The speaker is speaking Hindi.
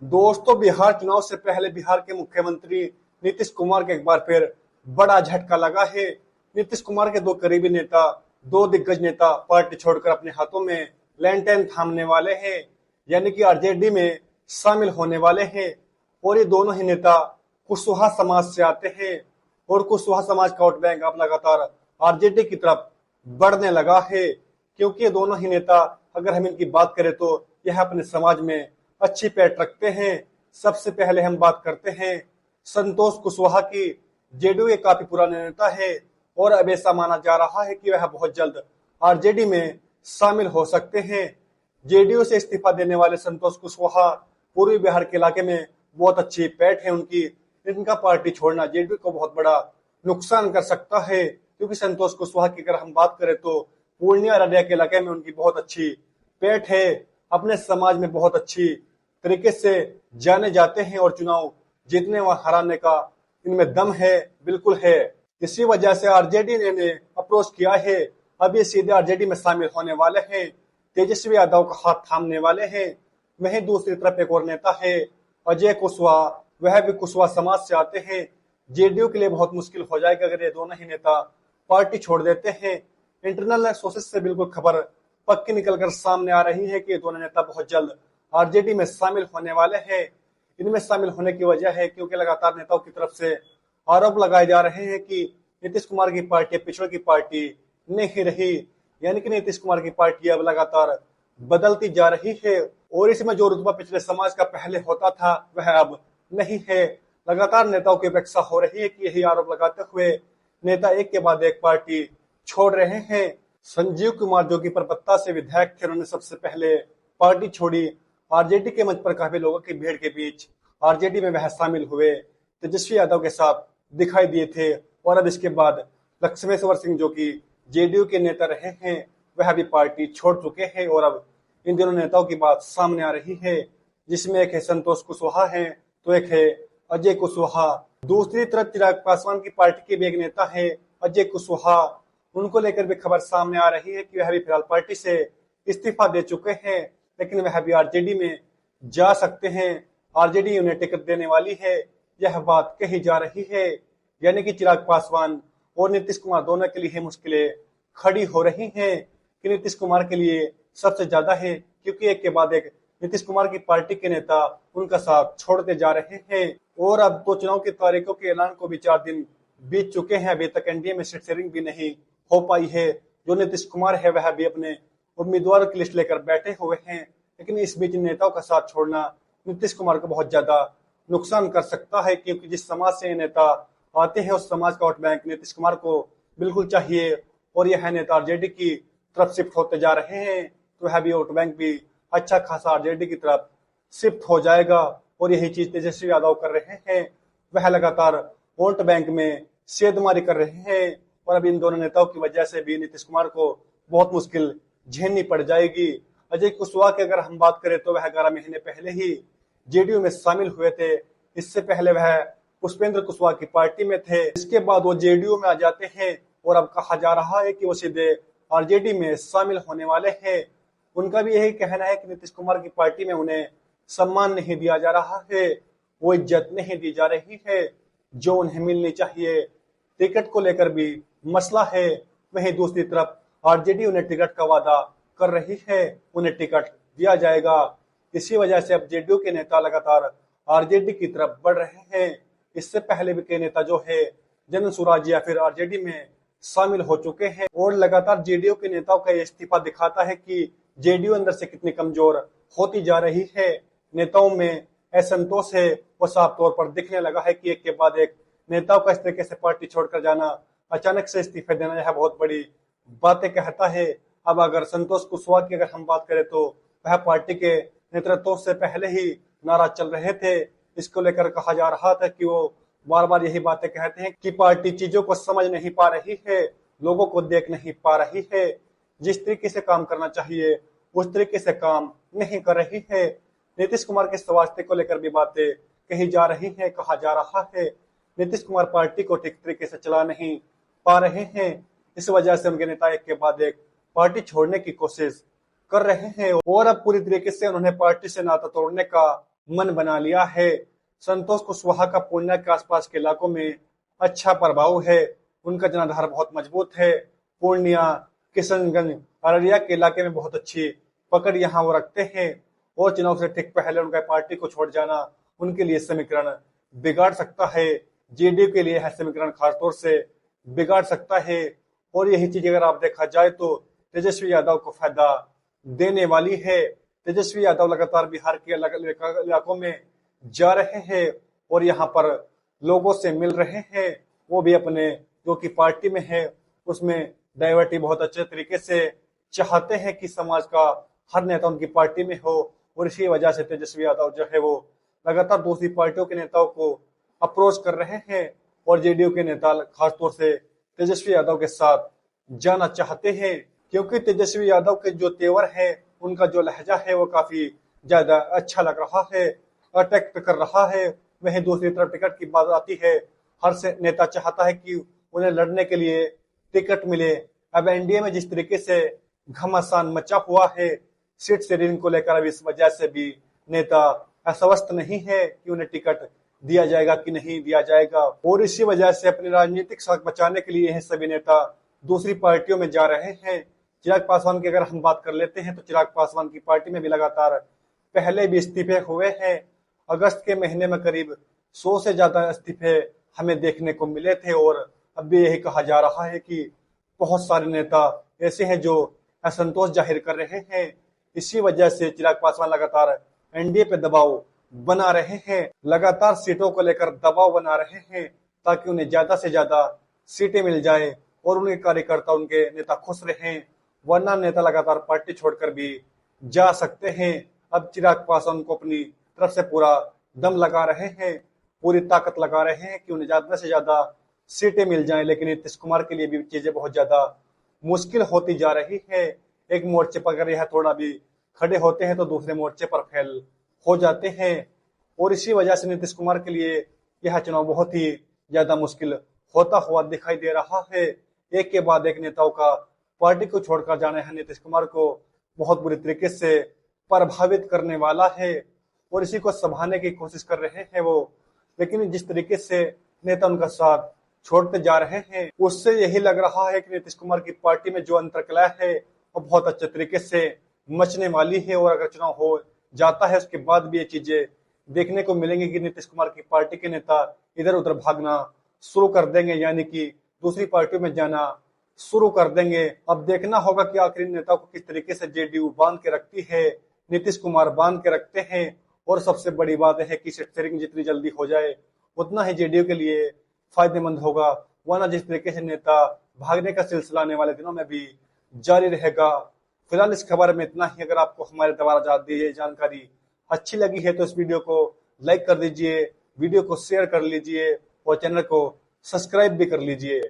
दोस्तों, बिहार चुनाव से पहले बिहार के मुख्यमंत्री नीतीश कुमार के एक बार फिर बड़ा झटका लगा है। नीतीश कुमार के दो करीबी नेता, दो दिग्गज नेता पार्टी छोड़कर अपने हाथों में लैंटेन थामने वाले हैं, यानी कि आरजेडी में शामिल होने वाले हैं। और ये दोनों ही नेता कुशवाहा समाज से आते हैं और कुशवाहा समाज का वोट बैंक अब लगातार आरजेडी की तरफ बढ़ने लगा है, क्योंकि ये दोनों ही नेता, अगर हम इनकी बात करें तो यह अपने समाज में अच्छी पैठ रखते हैं। सबसे पहले हम बात करते हैं संतोष कुशवाहा की। जेडीयू के काफी पुराने नेता है और अब ऐसा माना जा रहा है कि वह बहुत जल्द आरजेडी में शामिल हो सकते हैं। जेडीयू से इस्तीफा देने वाले संतोष कुशवाहा पूर्वी बिहार के इलाके में बहुत अच्छी पैठ है उनकी। इनका पार्टी छोड़ना जेडीयू को बहुत बड़ा नुकसान कर सकता है, क्योंकि संतोष कुशवाहा की अगर हम बात करें तो पूर्णिया अररिया के इलाके में उनकी बहुत अच्छी पैठ है, अपने समाज में बहुत अच्छी तरीके से जाने जाते हैं और चुनाव जीतने व हराने का इनमें दम है, बिल्कुल है। इसी वजह से आरजेडी ने अप्रोच किया है। अब ये सीधे आरजेडी में शामिल होने वाले हैं, तेजस्वी यादव का हाथ थामने वाले हैं। वहीं दूसरी तरफ एक और नेता है अजय कुशवाहा, वह भी कुशवाहा समाज से आते हैं। जेडीयू के लिए बहुत मुश्किल हो जाएगा अगर ये दोनों ही नेता पार्टी छोड़ देते हैं। इंटरनल सोर्सेस से बिल्कुल खबर पक्की निकलकर सामने आ रही है कि ये दोनों नेता बहुत जल्द आरजेडी में शामिल होने वाले हैं। इनमें शामिल होने की वजह है क्योंकि लगातार नेताओं की तरफ से आरोप लगाए जा रहे हैं कि नीतीश कुमार की पार्टी पिछड़ों की पार्टी नहीं रही, यानी कि नीतीश कुमार की पार्टी अब लगातार बदलती जा रही है और इसमें जो रुतबा पिछले समाज का पहले होता था वह अब नहीं है। लगातार नेताओं की अपेक्षा हो रही है कि यही आरोप लगाते हुए नेता एक के बाद एक पार्टी छोड़ रहे हैं। संजीव कुमार जो कि परबत्ता से विधायक थे, उन्होंने सबसे पहले पार्टी छोड़ी। आरजेडी के मंच पर काफी लोगों की भीड़ के बीच आरजेडी में वह शामिल हुए, तेजस्वी यादव के साथ दिखाई दिए थे। और अब इसके बाद लक्ष्मेश्वर सिंह जो कि जेडीयू के नेता रहे हैं, वह भी पार्टी छोड़ चुके हैं। और अब इन दोनों नेताओं की बात सामने आ रही है, जिसमें एक है संतोष कुशवाहा है तो एक है अजय कुशवाहा। दूसरी तरफ चिराग पासवान की पार्टी के भी एक नेता है अजय कुशवाहा, उनको लेकर भी खबर सामने आ रही है कि वह भी फिलहाल पार्टी से इस्तीफा दे चुके हैं, लेकिन वह भी आरजेडी में जा सकते हैं। आरजेडी उन्हें टिकट देने वाली है, यह बात कही जा रही है। यानी कि चिराग पासवान और नीतीश कुमार दोनों के लिए मुश्किलें खड़ी हो रही हैं कि नीतीश कुमार के लिए सबसे ज्यादा है, क्योंकि एक के बाद एक नीतीश कुमार की पार्टी के नेता उनका साथ छोड़ते जा रहे हैं। और अब तो चुनाव की तारीखों के ऐलान को भी 4 दिन बीत चुके हैं, अभी तक एनडीए में सीट शेयरिंग भी नहीं हो पाई है। जो नीतीश कुमार है वह भी अपने उम्मीदवारों की लिस्ट लेकर बैठे हुए हैं, लेकिन इस बीच नेताओं का साथ छोड़ना नीतीश कुमार को बहुत ज्यादा नुकसान कर सकता है, क्योंकि जिस समाज से ये नेता आते हैं उस समाज का वोट बैंक नीतीश कुमार को बिल्कुल चाहिए। और यह नेता आरजेडी की तरफ शिफ्ट होते जा रहे हैं, तो वह भी वोट बैंक भी अच्छा खासा आरजेडी की तरफ शिफ्ट हो जाएगा। और यही चीज तेजस्वी यादव कर रहे हैं, वह लगातार वोट बैंक में सेधमारी कर रहे हैं। और अब इन दोनों नेताओं की वजह से भी नीतीश कुमार को बहुत मुश्किल झेलनी पड़ जाएगी। अजय कुशवाहा की अगर हम बात करें तो वह 11 महीने पहले ही जेडीयू में शामिल हुए थे। इससे पहले वह पुष्पेंद्र कुशवाहा की पार्टी में थे, इसके बाद वो जेडीयू में आ जाते हैं और अब कहा जा रहा है कि वो सीधे आरजेडी में शामिल होने वाले हैं। उनका भी यही कहना है कि नीतीश कुमार की पार्टी में उन्हें सम्मान नहीं दिया जा रहा है, वो इज्जत नहीं दी जा रही है जो उन्हें मिलनी चाहिए। टिकट को लेकर भी मसला है। वहीं दूसरी तरफ आरजेडी उन्हें टिकट का वादा कर रही है, उन्हें टिकट दिया जाएगा। इसी वजह से अब जेडीयू के नेता लगातार आरजेडी की तरफ बढ़ रहे हैं। इससे पहले भी कई नेता जो है जन स्वराज या फिर आरजेडी में शामिल हो चुके हैं। और लगातार जेडीयू के नेताओं का इस्तीफा दिखाता है कि जेडीयू अंदर से कितनी कमजोर होती जा रही है। नेताओं में असंतोष है, वो साफ तौर पर दिखने लगा है कि एक के बाद एक नेताओं का इस तरीके से पार्टी छोड़कर जाना, अचानक से इस्तीफे देना, यह बहुत बड़ी बातें कहता है। अब अगर संतोष कुशवाहा की अगर हम बात करें तो वह पार्टी के नेतृत्व से पहले ही नाराज चल रहे थे। इसको लेकर कहा जा रहा था कि वो बार बार यही बातें कहते हैं कि पार्टी चीजों को समझ नहीं पा रही है, लोगों को देख नहीं पा रही है, जिस तरीके से काम करना चाहिए उस तरीके से काम नहीं कर रही है। नीतीश कुमार के स्वास्थ्य को लेकर भी बातें कही जा रही है। कहा जा रहा है नीतीश कुमार पार्टी को ठीक तरीके से चला नहीं पा रहे हैं, इस वजह से उनके नेता एक के बाद एक पार्टी छोड़ने की कोशिश कर रहे हैं। और अब पूरी तरीके से उन्होंने पार्टी से नाता तोड़ने का मन बना लिया है। संतोष कुशवाहा का पूर्णिया के आसपास के इलाकों में अच्छा प्रभाव है, उनका जनाधार बहुत मजबूत है। पूर्णिया, किशनगंज, अररिया के इलाके में बहुत अच्छी पकड़ यहाँ वो रखते हैं और चुनाव से ठीक पहले उनका पार्टी को छोड़ जाना उनके लिए समीकरण बिगाड़ सकता है। जेडीयू के लिए यह समीकरण खासतौर से बिगाड़ सकता है और यही चीज अगर आप देखा जाए तो तेजस्वी यादव को फायदा देने वाली है। तेजस्वी यादव लगातार बिहार के अलग अलग इलाकों में जा रहे हैं और यहाँ पर लोगों से मिल रहे हैं। वो भी अपने जो कि पार्टी में है उसमें डाइवर्टी बहुत अच्छे तरीके से चाहते हैं कि समाज का हर नेता उनकी पार्टी में हो और इसी वजह से तेजस्वी यादव जो है वो लगातार दूसरी पार्टियों के नेताओं को अप्रोच कर रहे हैं और जेडीयू के नेता खासतौर से तेजस्वी यादव के साथ जाना चाहते हैं, क्योंकि तेजस्वी यादव के जो तेवर है, उनका जो लहजा है वो काफी ज्यादा अच्छा लग रहा है, अट्रैक्ट कर रहा है। वहीं दूसरी तरफ टिकट की बात आती है, हर से नेता चाहता है कि उन्हें लड़ने के लिए टिकट मिले। अब एनडीए में जिस तरीके से घमासान मचा हुआ है सीट शेयरिंग को लेकर, अब इस वजह से भी नेता आश्वस्त नहीं है कि उन्हें टिकट दिया जाएगा कि नहीं दिया जाएगा और इसी वजह से अपनी राजनीतिक साख बचाने के लिए यह सभी नेता दूसरी पार्टियों में जा रहे हैं। चिराग पासवान की अगर हम बात कर लेते हैं तो चिराग पासवान की पार्टी में भी लगातार पहले भी इस्तीफे हुए हैं। अगस्त के महीने में करीब 100 से ज्यादा इस्तीफे हमें देखने को मिले थे और अब भी यही कहा जा रहा है कि बहुत सारे नेता ऐसे हैं जो असंतोष जाहिर कर रहे हैं। इसी वजह से चिराग पासवान लगातार एनडीए पे दबाव बना रहे हैं, लगातार सीटों को लेकर दबाव बना रहे हैं ताकि उन्हें ज्यादा से ज्यादा सीटें मिल जाए और उनके कार्यकर्ता, उनके नेता खुश रहें, वरना नेता लगातार पार्टी छोड़कर भी जा सकते हैं। अब चिराग पासवान को अपनी तरफ से पूरा दम लगा रहे हैं, पूरी ताकत लगा रहे हैं कि उन्हें ज्यादा से ज्यादा सीटें मिल जाएं, लेकिन नीतीश कुमार के लिए भी चीजें बहुत ज्यादा मुश्किल होती जा रही है। एक मोर्चे पर अगर यह थोड़ा भी खड़े होते हैं तो दूसरे मोर्चे पर फेल हो जाते हैं और इसी वजह से नीतीश कुमार के लिए यह चुनाव बहुत ही ज्यादा मुश्किल होता हुआ दिखाई दे रहा है। एक के बाद एक नेताओं का पार्टी को छोड़कर जाना है नीतीश कुमार को बहुत बुरी तरीके से प्रभावित करने वाला है और इसी को संभालने की कोशिश कर रहे हैं वो, लेकिन जिस तरीके से नेता उनका साथ छोड़ते जा रहे हैं उससे यही लग रहा है कि नीतीश कुमार की पार्टी में जो अंतर्कलह है वो बहुत अच्छे तरीके से मचने वाली है और अगर चुनाव हो जाता है उसके बाद भी ये चीजें देखने को मिलेंगी कि नीतीश कुमार की पार्टी के नेता इधर उधर भागना शुरू कर देंगे, यानी कि दूसरी पार्टियों में जाना शुरू कर देंगे। अब देखना होगा कि आखिर नेता को किस तरीके से जेडीयू बांध के रखती है, नीतीश कुमार बांध के रखते हैं और सबसे बड़ी बात है कि सीट शेयरिंग जितनी जल्दी हो जाए उतना ही जेडीयू के लिए फायदेमंद होगा, वरना जिस तरीके से नेता भागने का सिलसिला आने वाले दिनों में भी जारी रहेगा। फिलहाल इस खबर में इतना ही। अगर आपको हमारे द्वारा दी गई जानकारी अच्छी लगी है तो इस वीडियो को लाइक कर दीजिए, वीडियो को शेयर कर लीजिए और चैनल को सब्सक्राइब भी कर लीजिए।